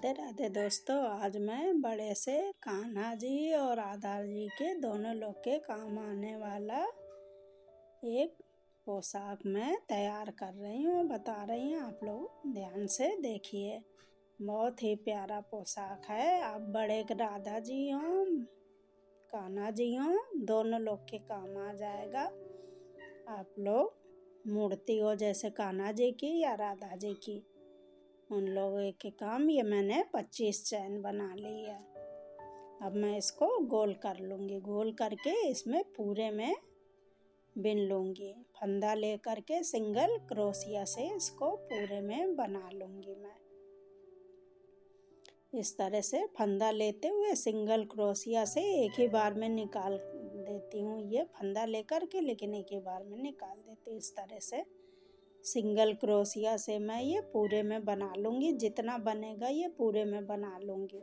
राधे राधे दोस्तों। आज मैं बड़े से कान्हा जी और राधा जी के दोनों लोग के काम आने वाला एक पोशाक मैं तैयार कर रही हूँ, बता रही हूँ। आप लोग ध्यान से देखिए, बहुत ही प्यारा पोशाक है। आप बड़े राधा जी हों, कान्हा जी हों, दोनों लोग के काम आ जाएगा। आप लोग मूर्ति हो जैसे कान्हा जी की या राधा जी की, उन लोगों के काम ये मैंने 25 चैन बना ली है। अब मैं इसको गोल कर लूँगी, गोल करके इसमें पूरे में बिन लूँगी। फंदा ले करके सिंगल क्रोशिया से इसको पूरे में बना लूँगी। मैं इस तरह से फंदा लेते हुए सिंगल क्रोशिया से एक ही बार में निकाल देती हूँ। ये फंदा लेकर के लेकिन एक ही बार में निकाल देती हूँ। इस तरह से सिंगल क्रोशिया से मैं ये पूरे में बना लूँगी। जितना बनेगा ये पूरे में बना लूँगी,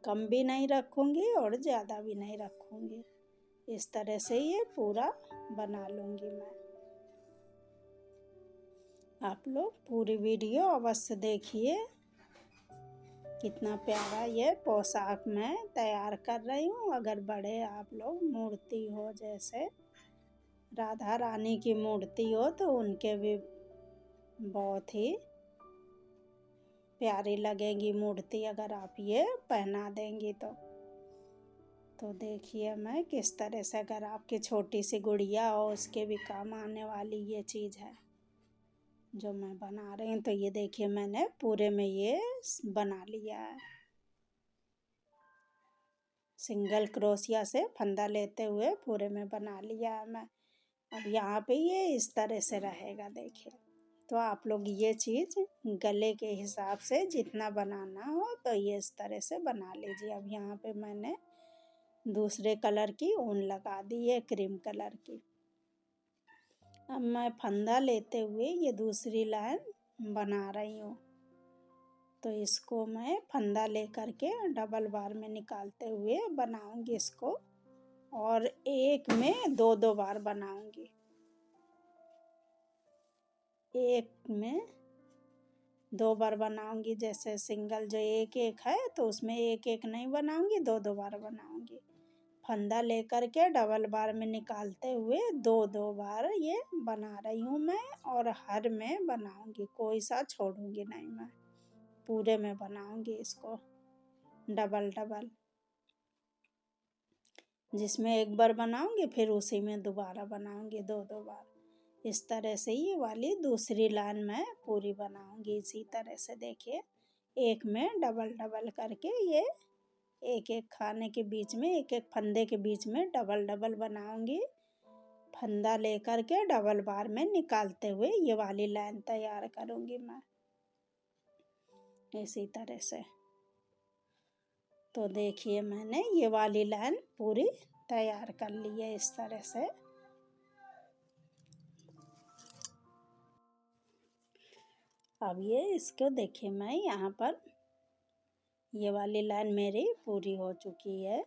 कम भी नहीं रखूँगी और ज़्यादा भी नहीं रखूँगी। इस तरह से ये पूरा बना लूँगी मैं। आप लोग पूरी वीडियो अवश्य देखिए, कितना प्यारा ये पोशाक मैं तैयार कर रही हूँ। अगर बड़े आप लोग मूर्ति हो जैसे राधा रानी की मूर्ति हो तो उनके भी बहुत ही प्यारी लगेगी मूर्ति, अगर आप ये पहना देंगी तो देखिए मैं किस तरह से, अगर आपकी छोटी सी गुड़िया हो उसके भी काम आने वाली ये चीज़ है जो मैं बना रही हूँ। तो ये देखिए मैंने पूरे में ये बना लिया है। सिंगल क्रोशिया से फंदा लेते हुए पूरे में बना लिया है मैं। अब यहाँ पे ये इस तरह से रहेगा, देखिए। तो आप लोग ये चीज़ गले के हिसाब से जितना बनाना हो तो ये इस तरह से बना लीजिए। अब यहाँ पे मैंने दूसरे कलर की ऊन लगा दी है, क्रीम कलर की। अब मैं फंदा लेते हुए ये दूसरी लाइन बना रही हूँ। तो इसको मैं फंदा लेकर के डबल बार में निकालते हुए बनाऊंगी इसको, और एक में दो बार बनाऊंगी। एक में 2 बार बनाऊंगी। जैसे सिंगल जो एक एक है तो उसमें एक एक नहीं बनाऊंगी, दो बार बनाऊंगी। फंदा लेकर के डबल बार में निकालते हुए दो बार ये बना रही हूँ मैं, और हर में बनाऊंगी, कोई सा छोड़ूंगी नहीं मैं। पूरे में बनाऊंगी इसको डबल डबल, जिसमें एक बार बनाऊंगी फिर उसी में दोबारा बनाऊंगी दो बार। इस तरह से ये वाली दूसरी लाइन मैं पूरी बनाऊंगी। इसी तरह से देखिए, एक में डबल डबल करके ये एक एक खाने के बीच में, एक एक फंदे के बीच में डबल डबल बनाऊंगी। फंदा लेकर के डबल बार में निकालते हुए ये वाली लाइन तैयार करूंगी मैं इसी तरह से। तो देखिए मैंने ये वाली लाइन पूरी तैयार कर ली है इस तरह से। अब ये इसको देखिए, मैं यहाँ पर ये वाली लाइन मेरी पूरी हो चुकी है।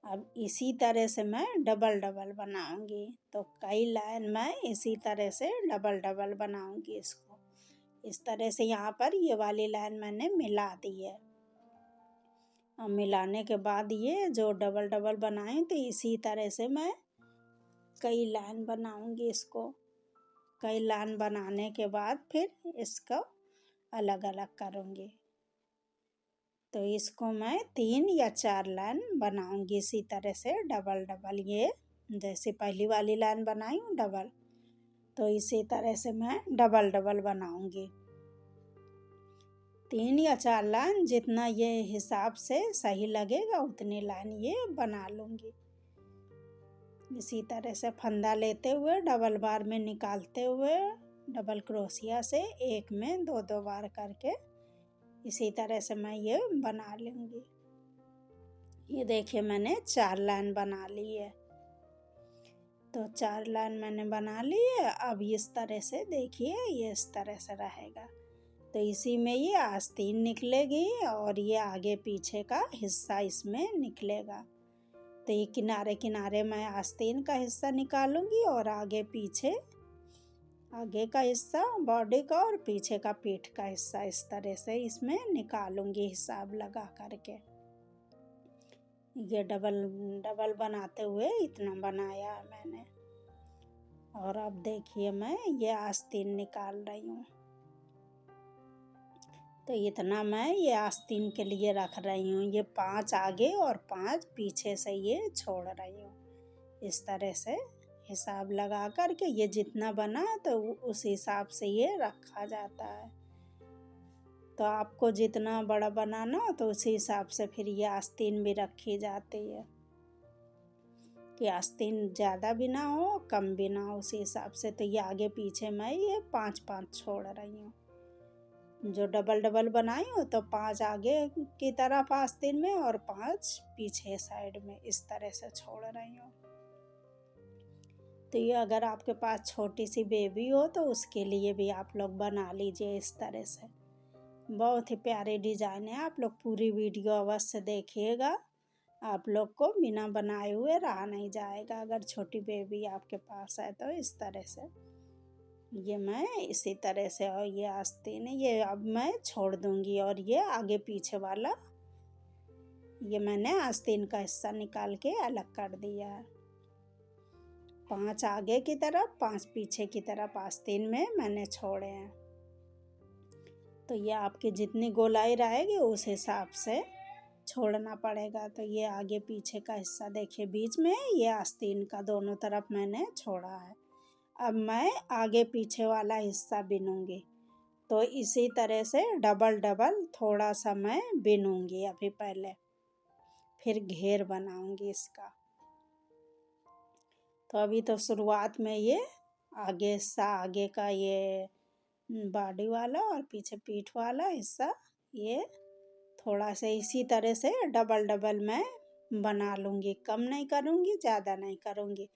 अब इसी तरह से मैं डबल डबल बनाऊंगी। तो कई लाइन मैं इसी तरह से डबल डबल बनाऊंगी इसको। इस तरह से यहाँ पर ये वाली लाइन मैंने मिला दी है। अब मिलाने के बाद ये जो डबल डबल बनाए तो इसी तरह से मैं कई लाइन बनाऊंगी इसको। कई लाइन बनाने के बाद फिर इसको अलग अलग करूंगी। तो इसको मैं 3 या 4 लाइन बनाऊंगी इसी तरह से डबल डबल। ये जैसे पहली वाली लाइन बनाई हूँ डबल, तो इसी तरह से मैं डबल डबल बनाऊंगी। 3 या 4 लाइन, जितना ये हिसाब से सही लगेगा उतनी लाइन ये बना लूँगी। इसी तरह से फंदा लेते हुए डबल बार में निकालते हुए डबल क्रोशिया से एक में दो बार करके इसी तरह से मैं ये बना लूँगी। ये देखिए मैंने 4 लाइन बना ली है। तो 4 लाइन मैंने बना ली है। अब इस तरह से देखिए ये इस तरह से रहेगा। तो इसी में ये आस्तीन निकलेगी और ये आगे पीछे का हिस्सा इसमें निकलेगा। तो ये किनारे किनारे मैं आस्तीन का हिस्सा निकालूंगी और आगे पीछे आगे का हिस्सा बॉडी का और पीछे का पीठ का हिस्सा इस तरह से इसमें निकालूंगी हिसाब लगा करके। ये डबल डबल बनाते हुए इतना बनाया मैंने। और अब देखिए मैं ये आस्तीन निकाल रही हूँ। तो इतना मैं ये आस्तीन के लिए रख रही हूँ। ये 5 आगे और 5 पीछे से ये छोड़ रही हूँ। इस तरह से हिसाब लगा करके ये जितना बना तो उस हिसाब से ये रखा जाता है। तो आपको जितना बड़ा बनाना हो तो उसी हिसाब से फिर ये आस्तीन भी रखी जाती है कि आस्तीन ज़्यादा भी ना हो कम भी ना हो, उसी हिसाब से। तो ये आगे पीछे मैं ये 5-5 छोड़ रही हूँ। जो डबल डबल बनाई हूँ तो 5 आगे की तरफ आस्तीन में और 5 पीछे साइड में इस तरह से छोड़ रही हूँ। तो ये अगर आपके पास छोटी सी बेबी हो तो उसके लिए भी आप लोग बना लीजिए इस तरह से। बहुत ही प्यारे डिजाइन है। आप लोग पूरी वीडियो अवश्य देखिएगा। आप लोग को बिना बनाए हुए रहा नहीं जाएगा अगर छोटी बेबी आपके पास है तो। इस तरह से ये मैं इसी तरह से, और ये आस्तीन है ये अब मैं छोड़ दूंगी। और ये आगे पीछे वाला ये मैंने आस्तीन का हिस्सा निकाल के अलग कर दिया है। 5 आगे की तरफ 5 पीछे की तरफ आस्तीन में मैंने छोड़े हैं। तो ये आपकी जितनी गोलाई रहेगी उस हिसाब से छोड़ना पड़ेगा। तो ये आगे पीछे का हिस्सा देखिए बीच में ये आस्तीन का दोनों तरफ मैंने छोड़ा है। अब मैं आगे पीछे वाला हिस्सा बिनूंगी। तो इसी तरह से डबल डबल थोड़ा सा मैं बिनूंगी अभी पहले, फिर घेर बनाऊंगी इसका। तो अभी तो शुरुआत में ये आगे हिस्सा आगे का ये बॉडी वाला और पीछे पीठ वाला हिस्सा ये थोड़ा सा इसी तरह से डबल डबल मैं बना लूँगी। कम नहीं करूँगी ज़्यादा नहीं करूँगी।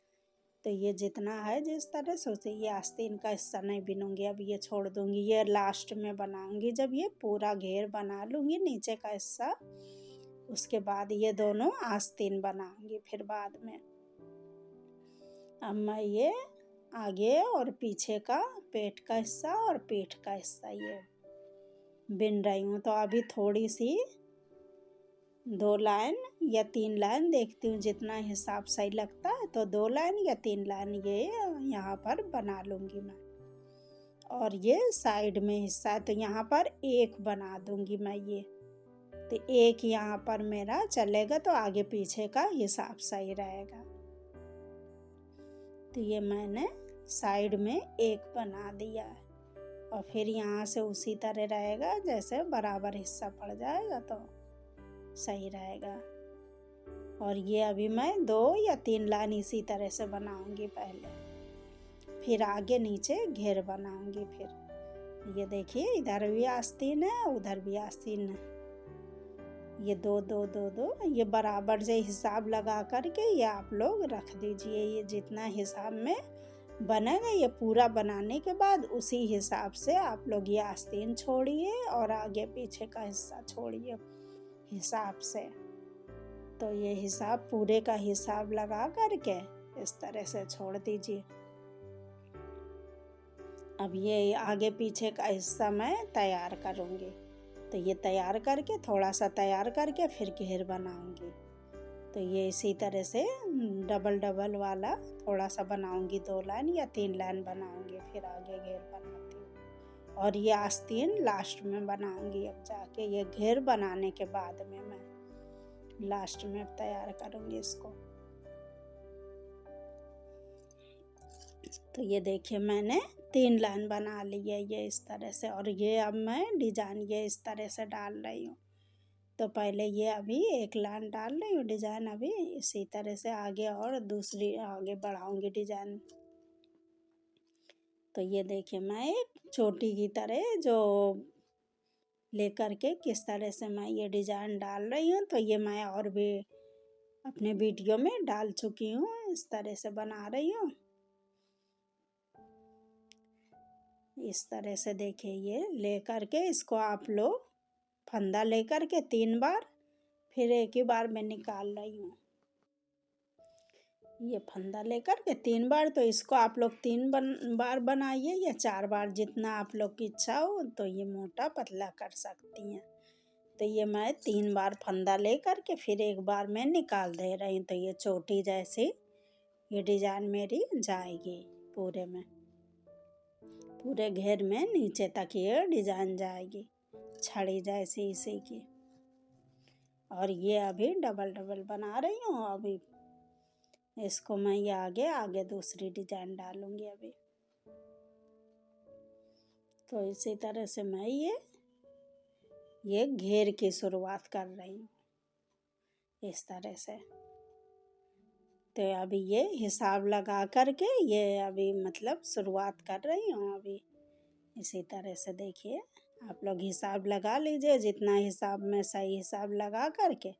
तो ये जितना है जिस तरह से उसे ये आस्तीन का हिस्सा नहीं बिनूंगी। अब ये छोड़ दूँगी। ये लास्ट में बनाऊँगी जब ये पूरा घेर बना लूँगी नीचे का हिस्सा, उसके बाद ये दोनों आस्तीन बनाऊँगी फिर बाद में। अब मैं ये आगे और पीछे का पेट का हिस्सा और पीठ का हिस्सा ये बिन रही हूँ। तो अभी थोड़ी सी 2 लाइन या 3 लाइन देखती हूँ, जितना हिसाब सही लगता है तो 2 लाइन या 3 लाइन ये यहाँ पर बना लूँगी मैं। और ये साइड में हिस्सा है तो यहाँ पर एक बना दूँगी मैं ये। तो एक यहाँ पर मेरा चलेगा तो आगे पीछे का हिसाब सही रहेगा। तो ये मैंने साइड में एक बना दिया है। और फिर यहाँ से उसी तरह रहेगा, जैसे बराबर हिस्सा पड़ जाएगा तो सही रहेगा। और ये अभी मैं 2 या 3 लाइन इसी तरह से बनाऊंगी पहले, फिर आगे नीचे घेर बनाऊंगी। फिर ये देखिए इधर भी आस्तीन है उधर भी आस्तीन है। ये 2 2 2 2 ये बराबर से हिसाब लगा करके ये आप लोग रख दीजिए। ये जितना हिसाब में बनेगा ये पूरा बनाने के बाद उसी हिसाब से आप लोग ये आस्तीन छोड़िए और आगे पीछे का हिस्सा छोड़िए हिसाब से। तो ये हिसाब पूरे का हिसाब लगा करके इस तरह से छोड़ दीजिए। अब ये आगे पीछे का हिस्सा मैं तैयार करूँगी। तो ये तैयार करके थोड़ा सा तैयार करके फिर घेर बनाऊँगी। तो ये इसी तरह से डबल डबल वाला थोड़ा सा बनाऊँगी, 2 लाइन या 3 लाइन बनाऊँगी, फिर आगे घेर बनाती हूँ। और ये आस्तीन लास्ट में बनाऊँगी। अब जाके ये घेर बनाने के बाद में मैं लास्ट में तैयार करूँगी इसको। तो ये देखिए मैंने 3 लाइन बना ली है ये इस तरह से। और ये अब मैं डिजाइन ये इस तरह से डाल रही हूँ। तो पहले ये अभी 1 लाइन डाल रही हूँ डिजाइन, अभी इसी तरह से आगे और दूसरी आगे बढ़ाऊंगी डिजाइन। तो ये देखिए मैं एक चोटी की तरह जो लेकर के किस तरह से मैं ये डिजाइन डाल रही हूँ। तो ये मैं और भी अपने वीडियो में डाल चुकी हूँ, इस तरह से बना रही हूँ। इस तरह से देखिए ये लेकर के इसको आप लोग फंदा लेकर के 3 बार फिर एक ही बार में निकाल रही हूँ। ये फंदा लेकर के 3 बार, तो इसको आप लोग 3 बार बनाइए या 4 बार, जितना आप लोग की इच्छा हो तो ये मोटा पतला कर सकती हैं। तो ये मैं 3 बार फंदा लेकर के फिर एक बार मैं निकाल दे रही हूँ। तो ये चोटी जैसी ये डिजाइन मेरी जाएगी पूरे में, पूरे घेर में नीचे तक ये डिजाइन जाएगी छड़ी जैसी इसी की। और ये अभी डबल डबल बना रही हूँ। अभी इसको मैं ये आगे दूसरी डिजाइन डालूंगी अभी। तो इसी तरह से मैं ये घेर की शुरुआत कर रही हूँ इस तरह से। तो अभी ये हिसाब लगा करके ये अभी मतलब शुरुआत कर रही हूँ अभी। इसी तरह से देखिए आप लोग हिसाब लगा लीजिए, जितना हिसाब में सही हिसाब लगा करके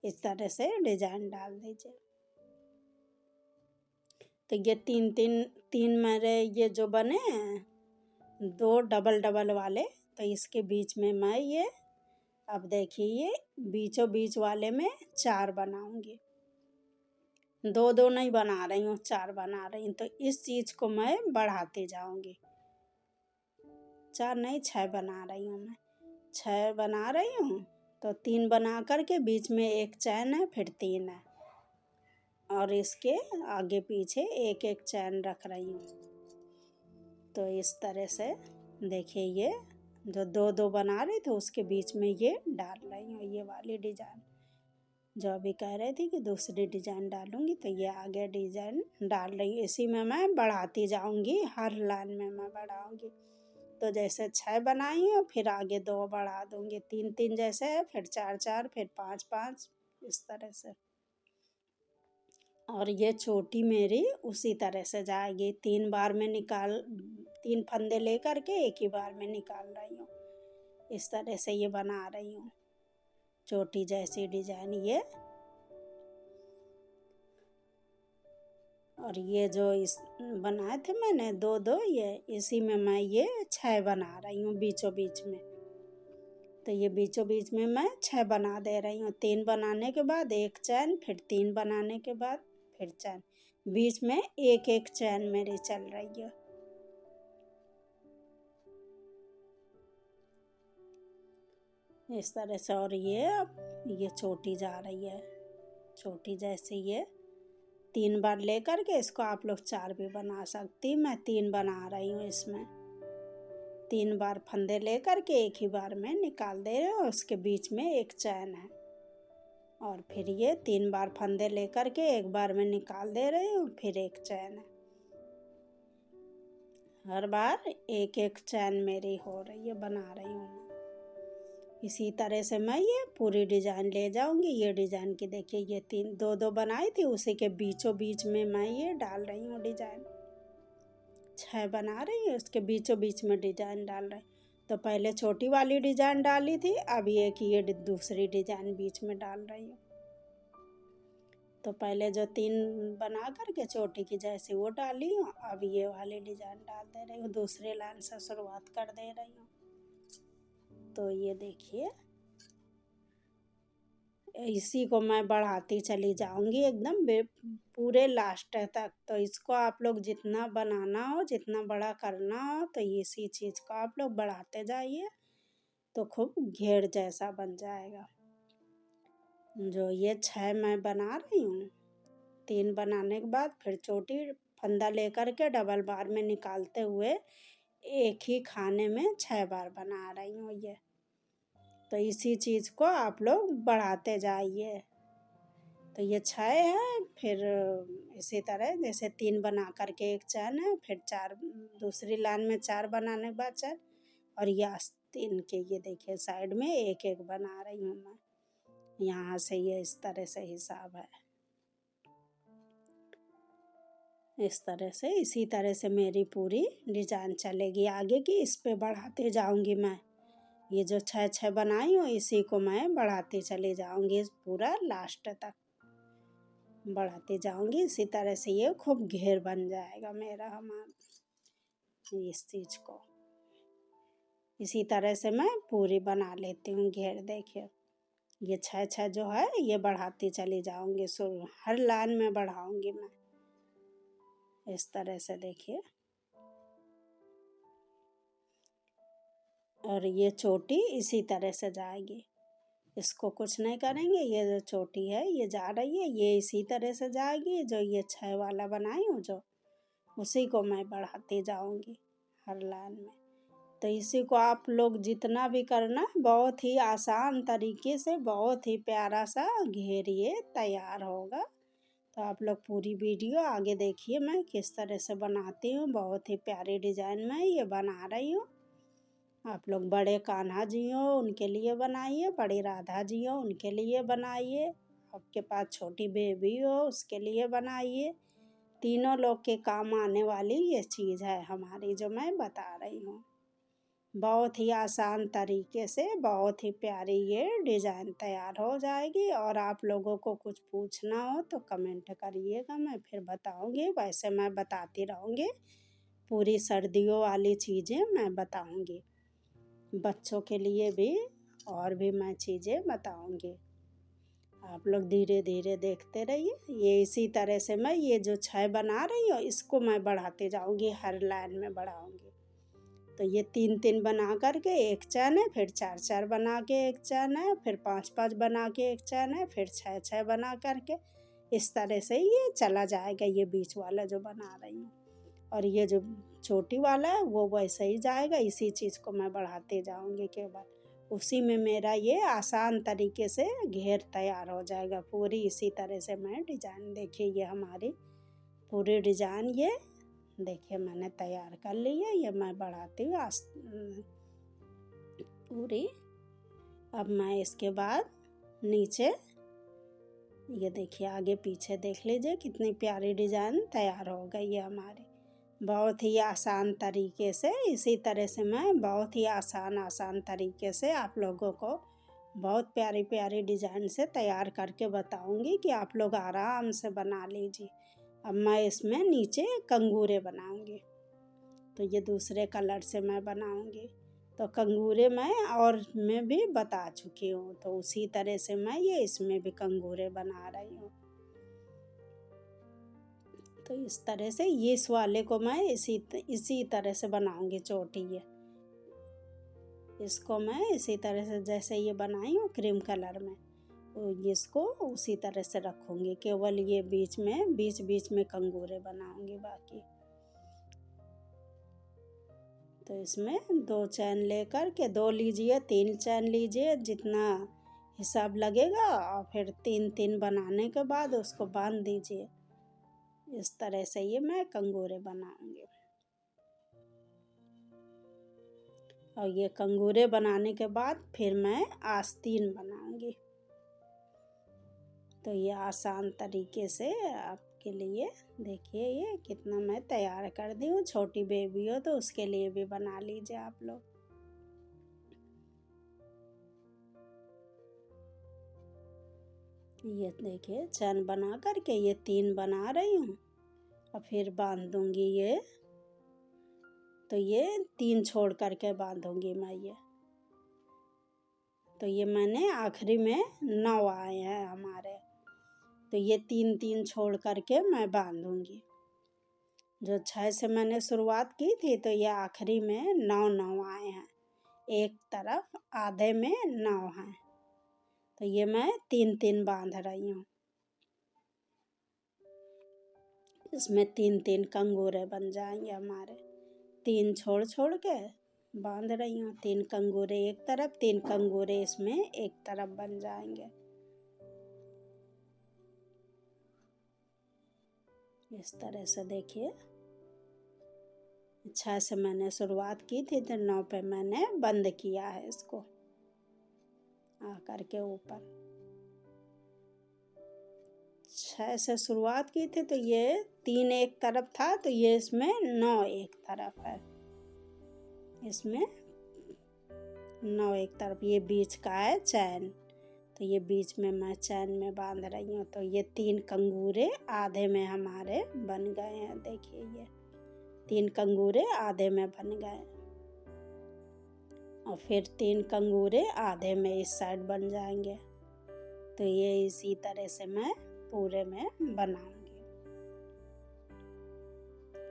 इस तरह से डिजाइन डाल दीजिए। तो ये तीन मेरे ये जो बने हैं 2 डबल डबल वाले, तो इसके बीच में मैं ये अब देखिए ये बीचों बीच वाले में 4 बनाऊंगी। 2 नहीं बना रही हूँ, 4 बना रही हूँ। तो इस चीज को मैं बढ़ाती जाऊंगी। 4 नहीं 6 बना रही हूँ मैं, 6 बना रही हूँ। तो 3 बना करके बीच में एक चैन है, फिर 3 है, और इसके आगे पीछे एक एक चैन रख रही हूँ। तो इस तरह से देखिए ये जो 2 बना रही थी उसके बीच में ये डाल रही हूँ ये वाली डिजाइन। जो अभी कह रही थी कि दूसरी डिजाइन डालूंगी, तो ये आगे डिजाइन डाल रही हूँ। इसी में मैं बढ़ाती जाऊंगी, हर लाइन में मैं बढ़ाऊंगी। तो जैसे 6 बनाई हूँ फिर आगे 2 बढ़ा दूंगी, 3 जैसे है, फिर 4 फिर 5 इस तरह से। और ये चोटी मेरी उसी तरह से जाएगी। 3 बार में 3 फंदे लेकर के एक ही बार में निकाल रही हूँ। इस तरह से ये बना रही हूँ चोटी जैसी डिजाइन ये। और ये जो इस बनाए थे मैंने 2 ये, इसी में मैं ये 6 बना रही हूँ बीचों बीच में। तो ये बीचों बीच में मैं 6 बना दे रही हूँ। 3 बनाने के बाद एक चैन, फिर 3 बनाने के बाद फिर चैन, बीच में एक एक चैन मेरी चल रही है। इस तरह से। और ये अब ये चोटी जा रही है, चोटी जैसे ये 3 बार लेकर के इसको आप लोग 4 भी बना सकती। मैं 3 बना रही हूँ इसमें। 3 बार फंदे लेकर के एक ही बार में निकाल दे रहे हो, उसके बीच में एक चैन है। और फिर ये 3 बार फंदे लेकर के एक बार में निकाल दे रही हूँ, फिर एक चैन है। हर बार एक एक चैन मेरी हो रही है, बना रही हूँ मैं। इसी तरह से मैं ये पूरी डिजाइन ले जाऊंगी। ये डिजाइन की देखिए ये 2 बनाई थी, उसी के बीचों बीच में मैं ये डाल रही हूँ डिजाइन। 6 बना रही है, उसके बीचों बीच में डिजाइन डाल रही। तो पहले छोटी वाली डिजाइन डाली थी, अब ये दूसरी डिजाइन बीच में डाल रही हूँ। तो पहले जो 3 बना करके चोटी की जैसे वो डाली हूँ, अब ये वाली डिजाइन डाल दे रही हूँ, दूसरे लाइन से शुरुआत कर दे रही हूँ। तो ये देखिए इसी को मैं बढ़ाती चली जाऊंगी एकदम पूरे लास्ट तक। तो इसको आप लोग जितना बनाना हो, जितना बड़ा करना हो, तो इसी चीज़ को आप लोग बढ़ाते जाइए, तो खूब घेर जैसा बन जाएगा। जो ये 6 मैं बना रही हूँ, 3 बनाने के बाद फिर चोटी फंदा लेकर के डबल बार में निकालते हुए एक ही खाने में 6 बार बना रही हूँ ये। तो इसी चीज़ को आप लोग बढ़ाते जाइए। तो ये 6 है, फिर इसी तरह जैसे 3 बना करके एक चैन है, फिर 4 दूसरी लाइन में 4 बनाने के बाद चैन, और ये आस्तीन के ये देखिए साइड में एक एक बना रही हूँ मैं। यहाँ से ये इस तरह से हिसाब है। इस तरह से इसी तरह से मेरी पूरी डिजाइन चलेगी आगे की। इस पे बढ़ाते जाऊंगी मैं। ये जो 6 बनाई हूँ इसी को मैं बढ़ाती चली जाऊंगी पूरा लास्ट तक बढ़ाती जाऊंगी। इसी तरह से ये खूब घेर बन जाएगा मेरा हमारा इस चीज को। इसी तरह से मैं पूरी बना लेती हूँ घेर। देखिए ये 6 जो है ये बढ़ाती चली जाऊंगी, हर लाइन में बढ़ाऊंगी मैं इस तरह से, देखिए। और ये चोटी इसी तरह से जाएगी, इसको कुछ नहीं करेंगे। ये जो चोटी है ये जा रही है, ये इसी तरह से जाएगी। जो ये 6 वाला बनाई हूँ जो, उसी को मैं बढ़ाती जाऊंगी हर लाइन में। तो इसी को आप लोग जितना भी करना, बहुत ही आसान तरीके से बहुत ही प्यारा सा घेरिए तैयार होगा। तो आप लोग पूरी वीडियो आगे देखिए मैं किस तरह से बनाती हूँ। बहुत ही प्यारी डिजाइन में ये बना रही हूँ। आप लोग बड़े कान्हा जी हो उनके लिए बनाइए, बड़ी राधा जी हो उनके लिए बनाइए, आपके पास छोटी बेबी हो उसके लिए बनाइए। तीनों लोग के काम आने वाली ये चीज़ है हमारी जो मैं बता रही हूँ। बहुत ही आसान तरीके से बहुत ही प्यारी ये डिज़ाइन तैयार हो जाएगी। और आप लोगों को कुछ पूछना हो तो कमेंट करिएगा, मैं फिर बताऊंगी। वैसे मैं बताती रहूँगी, पूरी सर्दियों वाली चीज़ें मैं बताऊंगी, बच्चों के लिए भी और भी मैं चीज़ें बताऊंगी। आप लोग धीरे धीरे देखते रहिए। ये इसी तरह से मैं ये जो 6 बना रही हूँ इसको मैं बढ़ाते जाऊंगी, हर लाइन में बढ़ाऊंगी। तो ये 3-3 बना करके एक चैन है, फिर 4-4 बना के एक चैन है, फिर 5-5 बना के एक चैन है, फिर 6-6 बना करके इस तरह से ये चला जाएगा। ये बीच वाला जो बना रही हूँ, और ये जो छोटी वाला है वो वैसे ही जाएगा। इसी चीज़ को मैं बढ़ाते जाऊंगी केवल, उसी में मेरा ये आसान तरीके से घेर तैयार हो जाएगा। पूरी इसी तरह से मैं डिजाइन, देखिए ये हमारी पूरी डिजाइन ये देखिए मैंने तैयार कर ली है। ये मैं बढ़ाती हूँ पूरी। अब मैं इसके बाद नीचे ये देखिए आगे पीछे देख लीजिए कितनी प्यारी डिजाइन तैयार हो गई है हमारी। बहुत ही आसान तरीके से, इसी तरह से मैं बहुत ही आसान तरीके से आप लोगों को बहुत प्यारी प्यारी डिजाइन से तैयार करके बताऊंगी कि आप लोग आराम से बना लीजिए। अब मैं इसमें नीचे कंगूरे बनाऊंगी, तो ये दूसरे कलर से मैं बनाऊंगी। तो कंगूरे मैं और में भी बता चुकी हूँ, तो उसी तरह से मैं ये इसमें भी कंगूरे बना रही हूँ। तो इस तरह से ये इस वाले को मैं इसी तरह से बनाऊंगी चोटी। ये इसको मैं इसी तरह से जैसे ये बनाई हूँ क्रीम कलर में, तो इसको उसी तरह से रखूंगी। केवल ये बीच में कंगूरे बनाऊंगी बाकी। तो इसमें 2 चैन लेकर के 2 लीजिए, 3 चैन लीजिए, जितना हिसाब लगेगा, और फिर 3-3 बनाने के बाद उसको बांध दीजिए। इस तरह से ये मैं कंगूरे बनाऊंगी। और ये कंगूरे बनाने के बाद फिर मैं आस्तीन बनाऊंगी। तो ये आसान तरीके से आपके लिए देखिए ये कितना मैं तैयार कर दी हूँ। छोटी बेबी हो तो उसके लिए भी बना लीजिए आप लोग। ये देखिए चैन बना करके ये 3 बना रही हूँ और फिर बांध दूंगी ये। तो ये 3 छोड़ करके बांधूंगी मैं ये। तो ये मैंने आखिरी में 9 आए हैं हमारे, तो ये 3-3 छोड़ करके मैं बांधूंगी। जो 6 से मैंने शुरुआत की थी, तो ये आखिरी में 9 आए हैं, एक तरफ आधे में 9 हैं। तो ये मैं 3-3 बांध रही हूँ। इसमें 3-3 कंगूरे बन जाएंगे हमारे। 3 छोड़ छोड़ के बांध रही हूँ, 3 कंगूरे एक तरफ, 3 कंगूरे इसमें एक तरफ बन जाएंगे। इस तरह से देखिए 6 से मैंने शुरुआत की थी, तो 9 पे मैंने बंद किया है इसको आकर के ऊपर। 6 से शुरुआत की थी, तो ये 3 एक तरफ था, तो ये इसमें 9 एक तरफ है। इसमें 9 एक तरफ, ये बीच का है चैन, तो ये बीच में मैं चैन में बांध रही हूँ। तो ये 3 कंगूरे आधे में हमारे बन गए हैं। देखिए ये 3 कंगूरे आधे में बन गए, और फिर 3 कंगूरे आधे में इस साइड बन जाएंगे। तो ये इसी तरह से मैं पूरे में बनाऊंगी।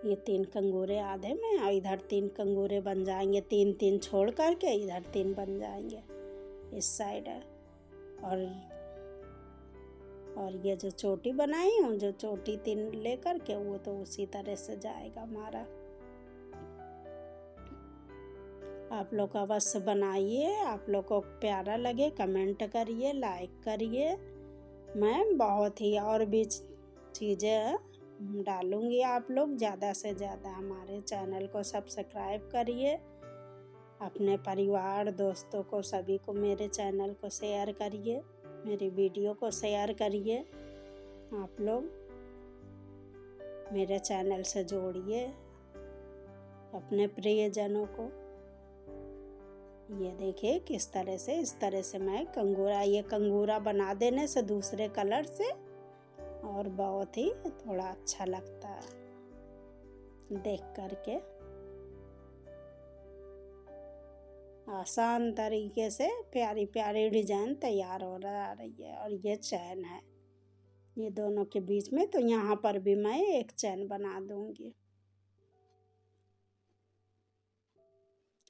ये 3 कंगूरे आधे में और इधर 3 कंगूरे बन जाएंगे, 3 छोड़ करके इधर 3 बन जाएंगे इस साइड है। और ये जो चोटी बनाई हूँ, जो चोटी 3 ले करके वो तो उसी तरह से जाएगा हमारा। आप लोग अवश्य बनाइए, आप लोग को प्यारा लगे कमेंट करिए, लाइक करिए। मैं बहुत ही और भी चीज़ें डालूंगी, आप लोग ज़्यादा से ज़्यादा हमारे चैनल को सब्सक्राइब करिए। अपने परिवार दोस्तों को सभी को मेरे चैनल को शेयर करिए, मेरी वीडियो को शेयर करिए। आप लोग मेरे चैनल से जोड़िए अपने प्रियजनों को। ये देखिए किस तरह से, इस तरह से मैं कंगूरा, ये कंगूरा बना देने से दूसरे कलर से और बहुत ही थोड़ा अच्छा लगता है देख करके। आसान तरीके से प्यारी प्यारी डिजाइन तैयार हो रही है। और ये चैन है ये दोनों के बीच में, तो यहाँ पर भी मैं एक चैन बना दूंगी।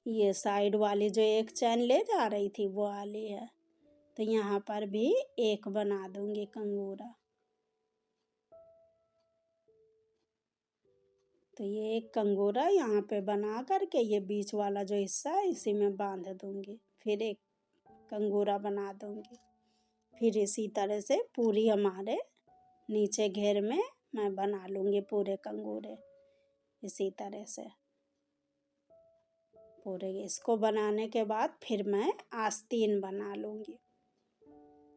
ये साइड वाली जो एक चैन ले जा रही थी वो वाली है, तो यहाँ पर भी एक बना दूंगी कंगूरा। तो ये एक कंगूरा यहाँ पे बना करके ये बीच वाला जो हिस्सा है इसी में बांध दूंगी, फिर एक कंगूरा बना दूंगी। फिर इसी तरह से पूरी हमारे नीचे घेर में मैं बना लूँगी पूरे कंगूरे इसी तरह से। पूरे इसको बनाने के बाद फिर मैं आस्तीन बना लूँगी।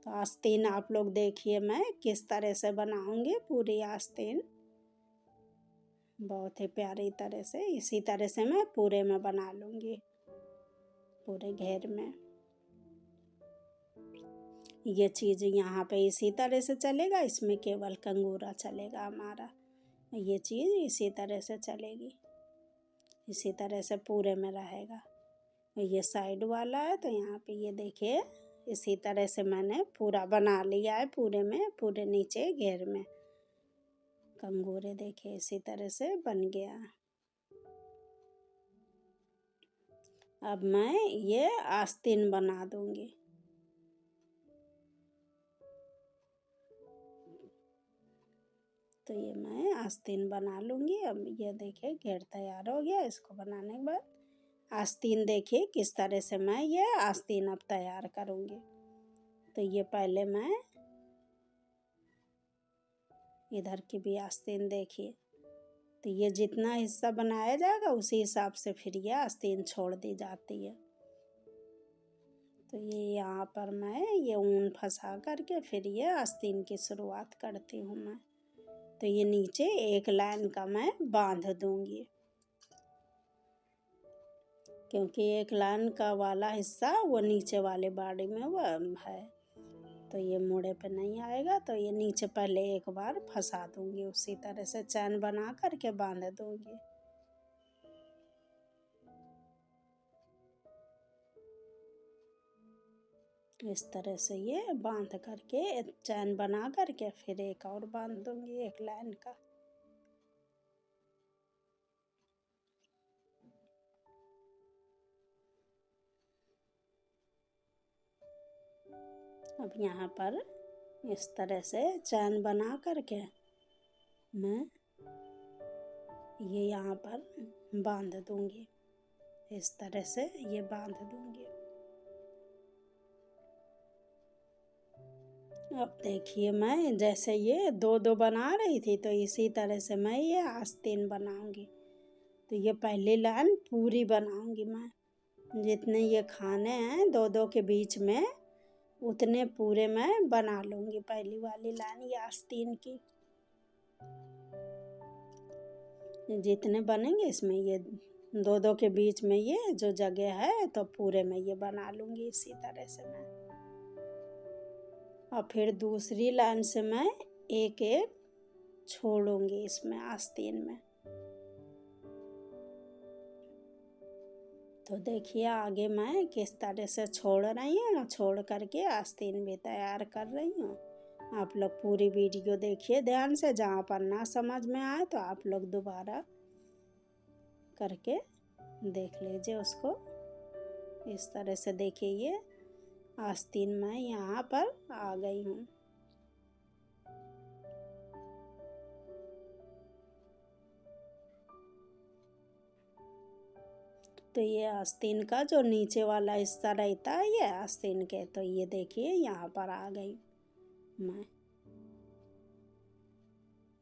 तो आस्तीन आप लोग देखिए मैं किस तरह से बनाऊँगी पूरी आस्तीन, बहुत ही प्यारी तरह से। इसी तरह से मैं पूरे में बना लूँगी, पूरे घेर में। ये चीज़ यहाँ पे इसी तरह से चलेगा, इसमें केवल कंगूरा चलेगा हमारा। ये चीज़ इसी तरह से चलेगी, इसी तरह से पूरे में रहेगा। ये साइड वाला है तो यहाँ पे ये देखिए इसी तरह से मैंने पूरा बना लिया है पूरे में, पूरे नीचे घेर में कंगूरे देखिए इसी तरह से बन गया। अब मैं ये आस्तीन बना दूंगी। तो ये मैं आस्तीन बना लूँगी। अब ये देखिए घेर तैयार हो गया। इसको बनाने के बाद आस्तीन देखिए किस तरह से मैं ये आस्तीन अब तैयार करूँगी। तो ये पहले मैं इधर की भी आस्तीन देखिए, तो ये जितना हिस्सा बनाया जाएगा उसी हिसाब से फिर ये आस्तीन छोड़ दी जाती है। तो ये यहाँ पर मैं ये ऊन फंसा करके फिर ये आस्तीन की शुरुआत करती हूँ मैं। तो ये नीचे एक लाइन का मैं बांध दूंगी, क्योंकि एक लाइन का वाला हिस्सा वो नीचे वाले बाड़ी में वो है, तो ये मुड़े पे नहीं आएगा। तो ये नीचे पहले एक बार फंसा दूंगी, उसी तरह से चैन बना करके बांध दूंगी। इस तरह से ये बांध करके चैन बना करके फिर एक और बांध दूंगी एक लाइन का। अब यहाँ पर इस तरह से चैन बना करके मैं ये यहाँ पर बांध दूंगी, इस तरह से ये बांध दूंगी। अब देखिए मैं जैसे ये दो दो बना रही थी, तो इसी तरह से मैं ये आस्तीन बनाऊंगी। तो ये पहली लाइन पूरी बनाऊंगी मैं, जितने ये खाने हैं दो दो के बीच में उतने पूरे मैं बना लूँगी पहली वाली लाइन ये आस्तीन की। जितने बनेंगे इसमें ये दो दो के बीच में ये जो जगह है तो पूरे में ये बना लूँगी इसी तरह से मैं। और फिर दूसरी लाइन से मैं एक एक छोड़ूंगी इसमें आस्तीन में। तो देखिए आगे मैं किस तरह से छोड़ रही हूँ, छोड़ करके आस्तीन भी तैयार कर रही हूँ। आप लोग पूरी वीडियो देखिए ध्यान से, जहाँ पर ना समझ में आए तो आप लोग दोबारा करके देख लीजिए उसको। इस तरह से देखिए ये आस्तीन मैं यहाँ पर आ गई हूँ। तो ये आस्तीन का जो नीचे वाला हिस्सा रहता है ये आस्तीन के, तो ये देखिए यहाँ पर आ गई मैं।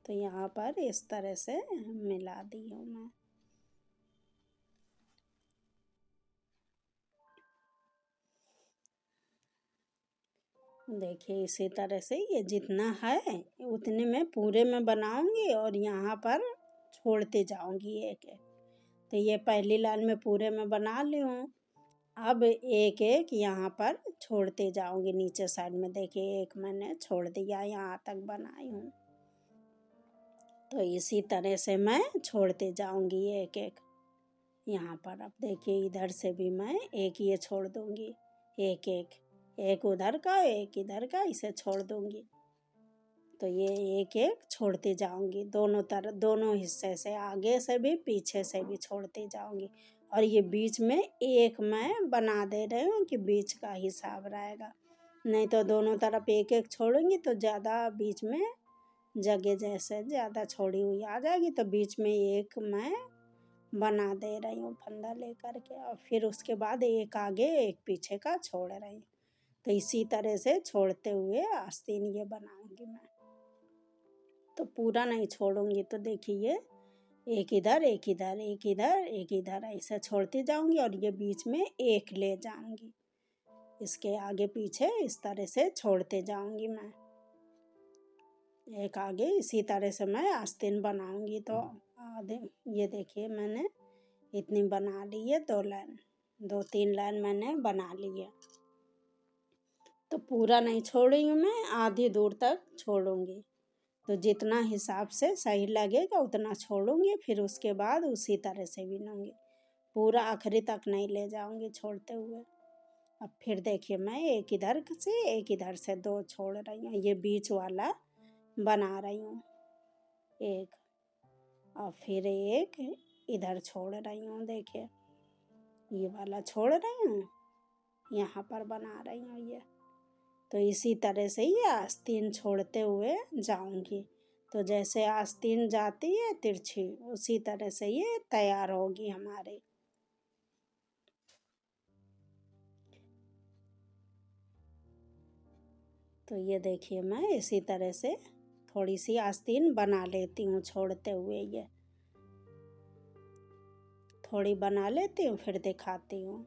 तो यहाँ पर इस तरह से मिला दी हूँ मैं। देखिए इसी तरह से ये जितना है उतने में पूरे में बनाऊंगी और यहाँ पर छोड़ते जाऊंगी एक एक। तो ये पहली लाइन में पूरे में बना ली हूँ। अब एक एक यहाँ पर छोड़ते जाऊंगी नीचे साइड में। देखिए एक मैंने छोड़ दिया, यहाँ तक बनाई हूँ। तो इसी तरह से मैं छोड़ते जाऊंगी एक एक यहाँ पर। अब देखिए इधर से भी मैं एक ये छोड़ दूंगी, एक एक, एक उधर का एक इधर का, इसे छोड़ दूंगी। तो ये एक एक छोड़ती जाऊंगी दोनों तरफ, दोनों हिस्से से, आगे से भी पीछे से भी छोड़ती जाऊंगी। और ये बीच में एक मैं बना दे रही हूँ कि बीच का हिसाब रहेगा, नहीं तो दोनों तरफ एक एक छोड़ूंगी तो ज़्यादा बीच में जगह जैसे ज़्यादा छोड़ी हुई आ जाएगी। तो बीच में एक मैं बना दे रही हूँ फंदा ले करके, और फिर उसके बाद एक आगे एक पीछे का छोड़ रही हूँ। तो इसी तरह से छोड़ते हुए आस्तीन ये बनाऊंगी मैं। तो पूरा नहीं छोड़ूंगी। तो देखिए एक इधर एक इधर एक इधर एक इधर ऐसे छोड़ती जाऊंगी और ये बीच में एक ले जाऊंगी, इसके आगे पीछे इस तरह से छोड़ते जाऊंगी मैं एक आगे। इसी तरह से मैं आस्तीन बनाऊंगी। तो आधे ये देखिए मैंने इतनी बना ली है, 2 लाइन, 2-3 लाइन मैंने बना ली है। तो पूरा नहीं छोड़ूंगी मैं, आधी दूर तक छोड़ूंगी। तो जितना हिसाब से सही लगेगा उतना छोड़ूंगी, फिर उसके बाद उसी तरह से बिनूंगी। पूरा आखिरी तक नहीं ले जाऊंगी छोड़ते हुए। अब फिर देखिए मैं एक इधर से एक इधर से 2 छोड़ रही हूँ, ये बीच वाला बना रही हूँ एक, और फिर एक इधर छोड़ रही हूँ। देखिए ये वाला छोड़ रही हूँ, यहाँ पर बना रही हूँ ये। तो इसी तरह से ही आस्तीन छोड़ते हुए जाऊंगी। तो जैसे आस्तीन जाती है तिरछी, उसी तरह से ये तैयार होगी हमारी। तो ये देखिए मैं इसी तरह से थोड़ी सी आस्तीन बना लेती हूँ छोड़ते हुए, ये थोड़ी बना लेती हूँ फिर दिखाती हूँ।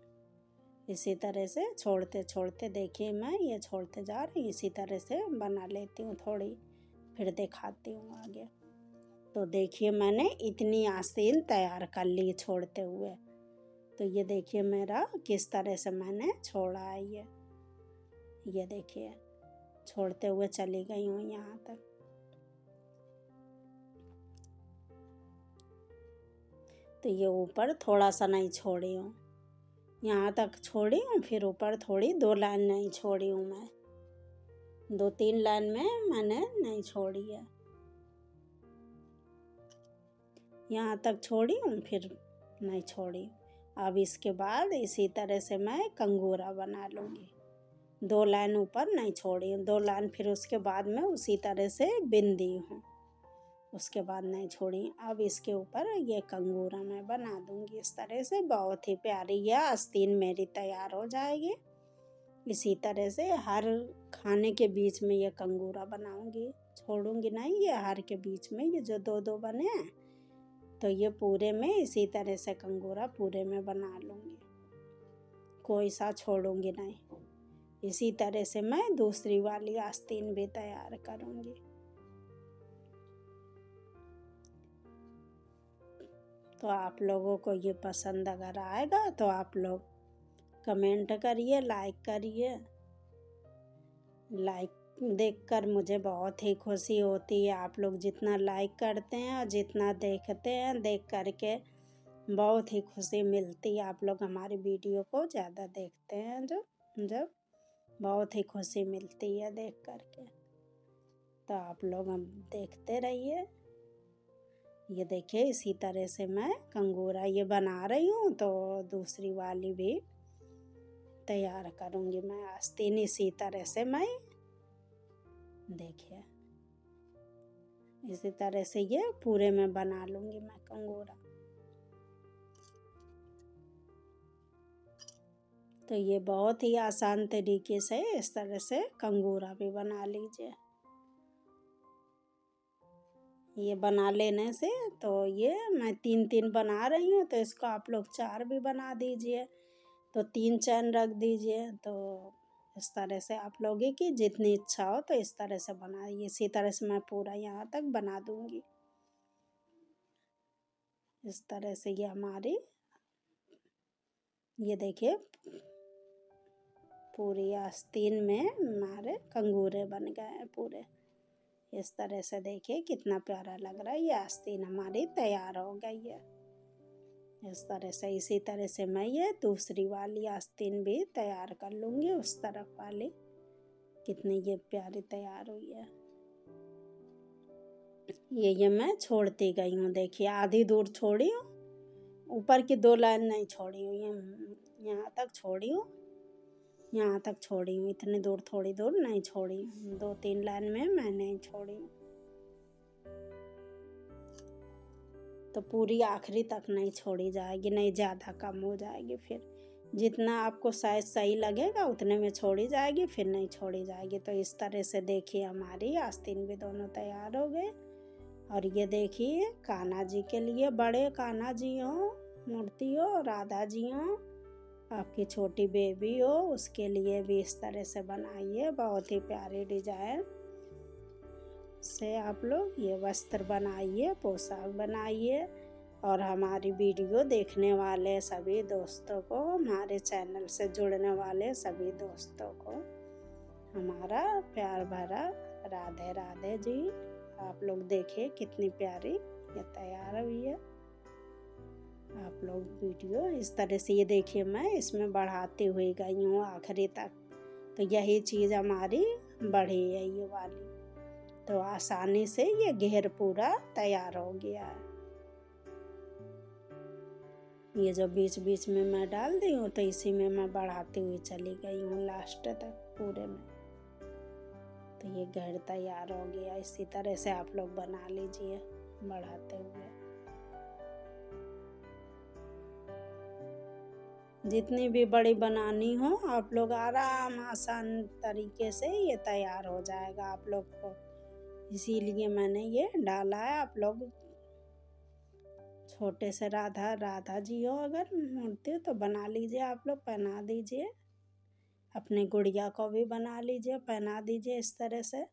इसी तरह से छोड़ते छोड़ते देखिए मैं ये छोड़ते जा रही हूँ, इसी तरह से बना लेती हूँ थोड़ी, फिर दिखाती हूँ आगे। तो देखिए मैंने इतनी आस्तीन तैयार कर ली छोड़ते हुए। तो ये देखिए मेरा किस तरह से मैंने छोड़ा है ये देखिए छोड़ते हुए चली गई हूँ यहाँ तक। तो ये ऊपर थोड़ा सा नहीं छोड़ी हूँ, यहाँ तक छोड़ी हूँ, फिर ऊपर थोड़ी 2 लाइन नहीं छोड़ी हूँ मैं, 2-3 लाइन में मैंने नहीं छोड़ी है, यहाँ तक छोड़ी हूँ फिर नहीं छोड़ी। अब इसके बाद इसी तरह से मैं कंगूरा बना लूँगी। 2 लाइन ऊपर नहीं छोड़ी हूँ, 2 लाइन फिर उसके बाद में उसी तरह से बिन दी हूँ, उसके बाद नहीं छोड़ी। अब इसके ऊपर ये कंगूरा मैं बना दूँगी इस तरह से। बहुत ही प्यारी ये आस्तीन मेरी तैयार हो जाएगी। इसी तरह से हर खाने के बीच में ये कंगूरा बनाऊँगी, छोड़ूंगी नहीं। ये हर के बीच में ये जो 2-2 बने हैं, तो ये पूरे में इसी तरह से कंगूरा पूरे में बना लूँगी, कोई सा छोड़ूंगी नहीं। इसी तरह से मैं दूसरी वाली आस्तीन भी तैयार करूँगी। तो आप लोगों को ये पसंद अगर आएगा तो आप लोग कमेंट करिए, लाइक करिए। लाइक देखकर मुझे बहुत ही खुशी होती है। आप लोग जितना लाइक करते हैं और जितना देखते हैं, देख करके बहुत ही खुशी मिलती है। आप लोग हमारी वीडियो को ज़्यादा देखते हैं जब बहुत ही खुशी मिलती है देख करके। तो आप लोग हम देखते रहिए। ये देखिए इसी तरह से मैं कंगूरा ये बना रही हूँ, तो दूसरी वाली भी तैयार करूँगी मैं आस्तीन इसी तरह से। मैं देखिए इसी तरह से ये पूरे में बना लूँगी मैं कंगूरा। तो ये बहुत ही आसान तरीके से इस तरह से कंगूरा भी बना लीजिए। ये बना लेने से तो ये मैं 3-3 बना रही हूँ, तो इसको आप लोग 4 भी बना दीजिए, तो 3 चैन रख दीजिए। तो इस तरह से आप लोगों की जितनी इच्छा हो तो इस तरह से बनाइए। इसी तरह से मैं पूरा यहाँ तक बना दूँगी। इस तरह से ये हमारी ये देखिए पूरी आस्तीन में हमारे कंगूरे बन गए हैं पूरे। इस तरह से देखिए कितना प्यारा लग रहा है। ये आस्तीन हमारी तैयार हो गई है। इस तरह से इसी तरह से मैं ये दूसरी वाली आस्तीन भी तैयार कर लूँगी उस तरफ वाली। कितनी ये प्यारी तैयार हुई है। ये मैं छोड़ती गई हूँ। देखिए आधी दूर छोड़ी हूँ, ऊपर की 2 लाइन नहीं छोड़ी हूँ। ये यहाँ तक छोड़ी हूँ, यहाँ तक छोड़ी हूँ। इतनी दूर थोड़ी दूर नहीं छोड़ी, 2-3 लाइन में मैं नहीं छोड़ी हूँ। तो पूरी आखिरी तक नहीं छोड़ी जाएगी, नहीं ज़्यादा कम हो जाएगी। फिर जितना आपको साइज सही लगेगा उतने में छोड़ी जाएगी, फिर नहीं छोड़ी जाएगी। तो इस तरह से देखिए हमारी आस्तीन भी दोनों तैयार हो गए। और ये देखिए कान्हा जी के लिए बड़े कान्हा जी हो मूर्ति हो, राधा जी हो, आपकी छोटी बेबी हो, उसके लिए भी इस तरह से बनाइए। बहुत ही प्यारी डिजाइन से आप लोग ये वस्त्र बनाइए, पोशाक बनाइए। और हमारी वीडियो देखने वाले सभी दोस्तों को, हमारे चैनल से जुड़ने वाले सभी दोस्तों को हमारा प्यार भरा राधे राधे जी। आप लोग देखिए कितनी प्यारी ये तैयार हुई है। आप लोग वीडियो इस तरह से ये देखिए मैं इसमें बढ़ाती हुई गई हूँ आखिरी तक। तो यही चीज़ हमारी बढ़ी है ये वाली। तो आसानी से ये घेर पूरा तैयार हो गया है। ये जो बीच बीच में मैं डाल दी हूँ, तो इसी में मैं बढ़ाती हुई चली गई हूँ लास्ट तक पूरे में। तो ये घेर तैयार हो गया। इसी तरह से आप लोग बना लीजिए बढ़ाते हुए। जितनी भी बड़ी बनानी हो आप लोग आराम आसान तरीके से ये तैयार हो जाएगा आप लोग को। इसीलिए मैंने ये डाला है। आप लोग छोटे से राधा जी हो अगर मूर्ति तो बना लीजिए, आप लोग पहना दीजिए। अपने गुड़िया को भी बना लीजिए, पहना दीजिए इस तरह से।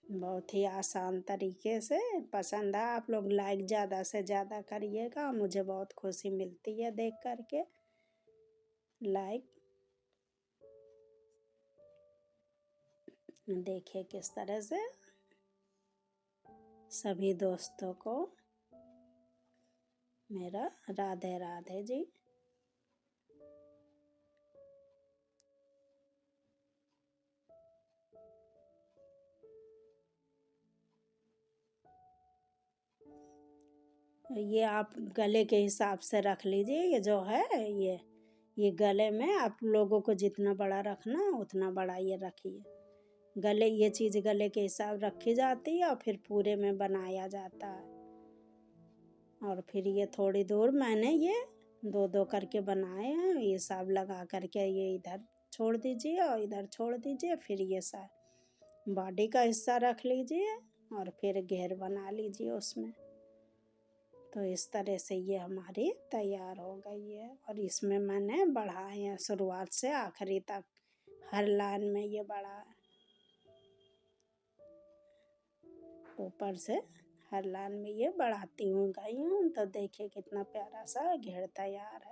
बहुत ही आसान तरीके से पसंद है। आप लोग लाइक ज़्यादा से ज़्यादा करिएगा, मुझे बहुत खुशी मिलती है देख करके। लाइक देखिए किस तरह से सभी दोस्तों को मेरा राधे राधे जी। ये आप गले के हिसाब से रख लीजिए। ये जो है ये गले में आप लोगों को जितना बड़ा रखना उतना बड़ा ये रखिए। गले ये चीज़ गले के हिसाब रखी जाती है और फिर पूरे में बनाया जाता है। और फिर ये थोड़ी दूर मैंने ये 2-2 करके बनाए हैं। ये सब लगा करके ये इधर छोड़ दीजिए और इधर छोड़ दीजिए। फिर ये सब बॉडी का हिस्सा रख लीजिए और फिर घेर बना लीजिए उसमें। तो इस तरह से ये हमारी तैयार हो गई है। और इसमें मैंने बढ़ाए हैं शुरुआत से आखिरी तक, हर लाइन में ये बढ़ा है। ऊपर से हर लाइन में ये बढ़ाती हूँ गई हूँ। तो देखिए कितना प्यारा सा घेर तैयार है।